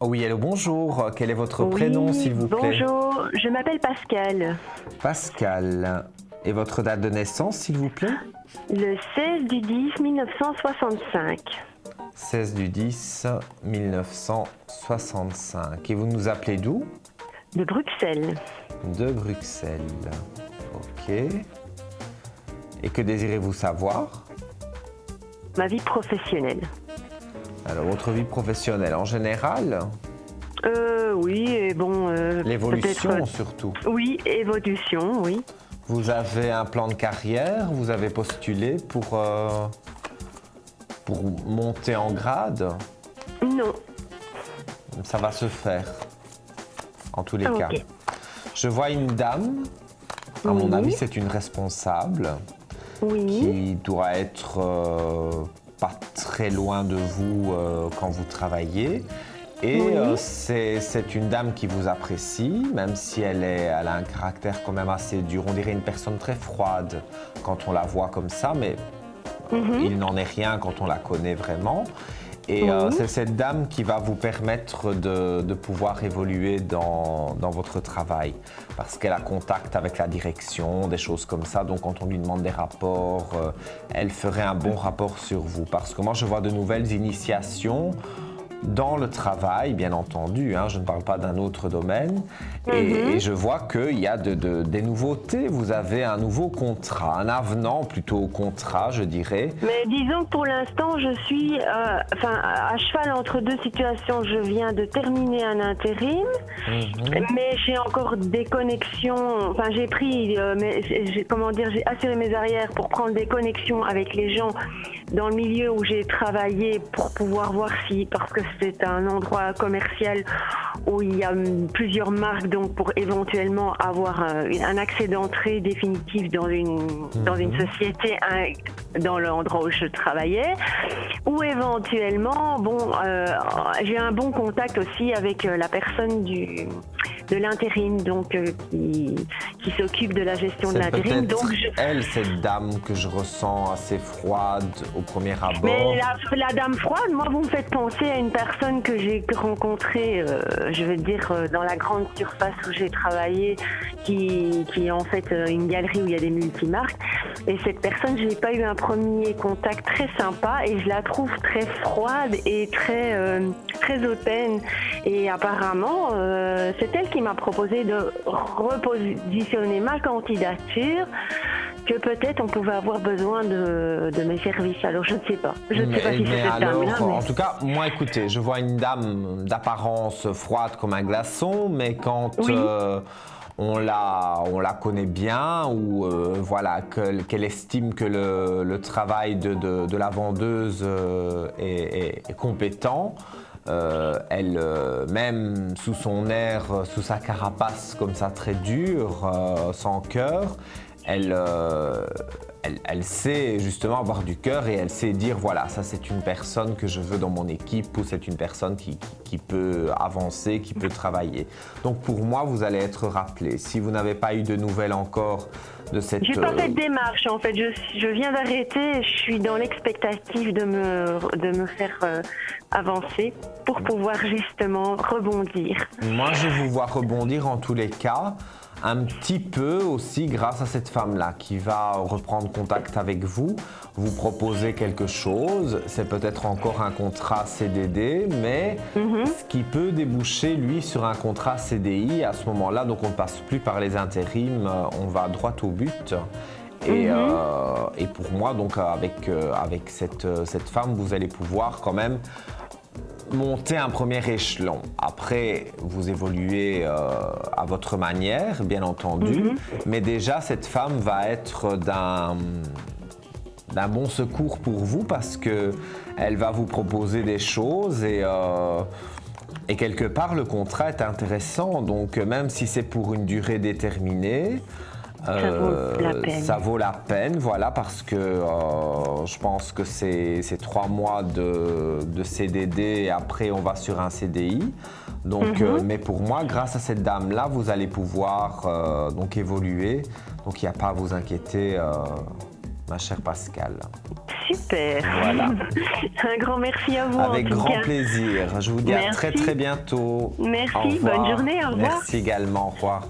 Oui, allô, bonjour. Quel est votre Oui, prénom, s'il vous plaît? bonjour, je m'appelle Pascal. Pascal. Et votre date de naissance, s'il vous plaît? Le 16 du 10 1965. 16 du 10 1965. Et vous nous appelez d'où? De Bruxelles. De Bruxelles. Ok. Et que désirez-vous savoir? Ma vie professionnelle. Alors, votre vie professionnelle en général? Oui, et bon... L'évolution peut-être, surtout. oui, évolution, oui. Vous avez un plan de carrière? Vous avez postulé pour monter en grade? Non. Ça va se faire, en tous les Ah, cas. ok. Je vois une dame, à mon Oui. avis c'est une responsable, Oui, qui doit être pas très loin de vous quand vous travaillez. Et Oui. c'est une dame qui vous apprécie, même si elle a un caractère quand même assez dur. On dirait une personne très froide quand on la voit comme ça, mais il n'en est rien quand on la connaît vraiment. Et Oui. c'est cette dame qui va vous permettre de pouvoir évoluer dans votre travail. Parce qu'elle a contact avec la direction, des choses comme ça. Donc quand on lui demande des rapports, elle ferait un bon rapport sur vous. Parce que moi, je vois de nouvelles initiations dans le travail, bien entendu, hein, je ne parle pas d'un autre domaine, et je vois qu'il y a des nouveautés. Vous avez un nouveau contrat, un avenant plutôt au contrat, je dirais. mais disons que pour l'instant, je suis à cheval entre deux situations. Je viens de terminer un intérim, mais j'ai encore des connexions. Enfin, j'ai pris, j'ai assuré mes arrières pour prendre des connexions avec les gens dans le milieu où j'ai travaillé pour pouvoir voir si, parce que c'est un endroit commercial où il y a plusieurs marques, donc pour éventuellement avoir un accès d'entrée définitif dans une société, dans l'endroit où je travaillais, ou éventuellement, j'ai un bon contact aussi avec la personne de l'intérim, donc qui s'occupe de la gestion de C'est l'intérim. peut-être Donc elle, cette dame que je ressens assez froide au premier abord. Mais la dame froide, moi, vous me faites penser à une personne que j'ai rencontrée, je veux dire, dans la grande surface où j'ai travaillé, qui est en fait une galerie où il y a des multimarques. Et cette personne, je n'ai pas eu un premier contact très sympa et je la trouve très froide et très hautaine. Et apparemment, c'est elle qui m'a proposé de repositionner ma candidature, que peut-être on pouvait avoir besoin de mes services. Alors je ne sais pas. Je ne sais pas si c'est cette dame-là. En tout cas, moi écoutez, je vois une dame d'apparence froide comme un glaçon, mais quand on la connaît bien ou voilà, qu'elle estime que le travail de la vendeuse est compétent, elle, même sous son air, sous sa carapace comme ça très dure, sans cœur, elle sait justement avoir du cœur et elle sait dire voilà, ça c'est une personne que je veux dans mon équipe ou c'est une personne qui peut avancer, qui peut travailler. Donc pour moi, vous allez être rappelé. Si vous n'avez pas eu de nouvelles encore de cette... J'ai pas fait de démarche en fait, je viens d'arrêter, je suis dans l'expectative de me faire avancer pour pouvoir justement rebondir. Moi, je vous vois rebondir en tous les cas. Un petit peu aussi grâce à cette femme-là qui va reprendre contact avec vous, vous proposer quelque chose. C'est peut-être encore un contrat CDD, mais ce qui peut déboucher, lui, sur un contrat CDI à ce moment-là. Donc, on ne passe plus par les intérims, on va droit au but. Et pour moi, donc, avec cette femme, vous allez pouvoir quand même monter un premier échelon. Après, vous évoluez à votre manière, bien entendu, mais déjà, cette femme va être d'un bon secours pour vous parce qu'elle va vous proposer des choses et quelque part, le contrat est intéressant. Donc, même si c'est pour une durée déterminée, ça vaut la peine, voilà, parce que je pense que c'est 3 mois de CDD et après on va sur un CDI. Donc, mais pour moi, grâce à cette dame-là, vous allez pouvoir donc évoluer. Donc il n'y a pas à vous inquiéter ma chère Pascale. Super. Voilà. Un grand merci à vous. Avec en tout grand cas. plaisir. Je vous dis à très Merci. très bientôt. Merci, Au revoir. bonne journée, au revoir. Merci également, au revoir.